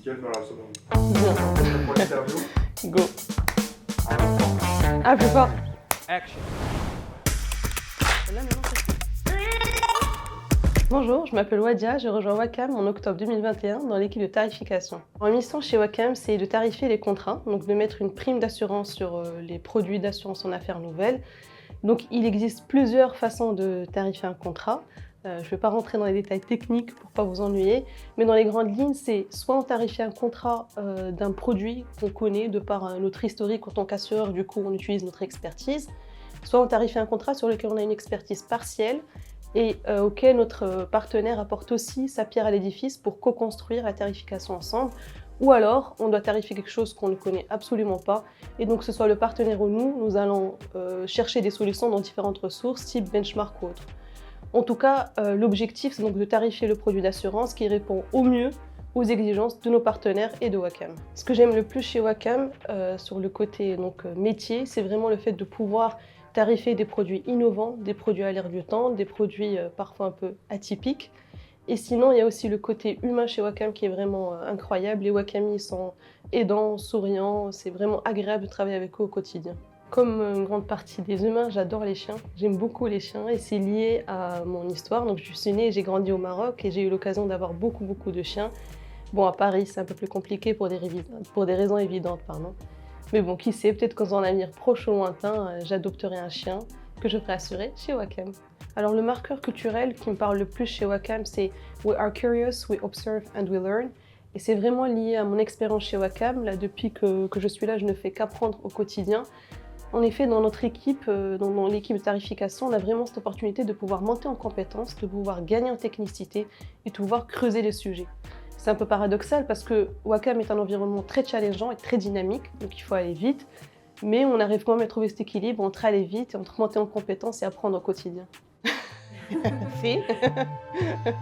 nickel dans la seconde. Bien. Pour l'interview. Go. Ah, plus fort. Action. Là, maintenant, c'est- Bonjour, je m'appelle Wadia, je rejoins Wacam en octobre 2021 dans l'équipe de tarification. Ma mission chez Wacam, c'est de tarifier les contrats, donc de mettre une prime d'assurance sur les produits d'assurance en affaires nouvelles. Donc il existe plusieurs façons de tarifier un contrat. Je ne vais pas rentrer dans les détails techniques pour ne pas vous ennuyer, mais dans les grandes lignes, c'est soit on tarifie un contrat d'un produit qu'on connaît de par notre historique en tant qu'assureur, du coup on utilise notre expertise, soit on tarifie un contrat sur lequel on a une expertise partielle et auquel notre partenaire apporte aussi sa pierre à l'édifice pour co-construire la tarification ensemble. Ou alors, on doit tarifier quelque chose qu'on ne connaît absolument pas, et donc que ce soit le partenaire ou nous allons chercher des solutions dans différentes ressources, type benchmark ou autre. En tout cas, l'objectif, c'est donc de tarifier le produit d'assurance qui répond au mieux aux exigences de nos partenaires et de Wacam. Ce que j'aime le plus chez Wacam, sur le côté métier, c'est vraiment le fait de pouvoir tarifier des produits innovants, des produits à l'air du temps, des produits parfois un peu atypiques. Et sinon, il y a aussi le côté humain chez Wacam qui est vraiment incroyable. Les Wakamis sont aidants, souriants, c'est vraiment agréable de travailler avec eux au quotidien. Comme une grande partie des humains, j'adore les chiens. J'aime beaucoup les chiens et c'est lié à mon histoire. Donc, je suis née et j'ai grandi au Maroc et j'ai eu l'occasion d'avoir beaucoup de chiens. Bon, à Paris, c'est un peu plus compliqué pour des raisons évidentes, pardon. Mais bon, qui sait, peut-être qu'en un avenir proche ou lointain, j'adopterai un chien que je ferai assurer chez Wacam. Alors, le marqueur culturel qui me parle le plus chez Wacam, c'est We are curious, we observe and we learn. Et c'est vraiment lié à mon expérience chez Wacam. Là, depuis que je suis là, je ne fais qu'apprendre au quotidien. En effet, dans notre équipe, dans l'équipe de tarification, on a vraiment cette opportunité de pouvoir monter en compétences, de pouvoir gagner en technicité et de pouvoir creuser les sujets. C'est un peu paradoxal parce que Wacam est un environnement très challengeant et très dynamique, donc il faut aller vite, mais on arrive quand même à trouver cet équilibre entre aller vite et entre monter en compétences et apprendre au quotidien. Si. Descendez.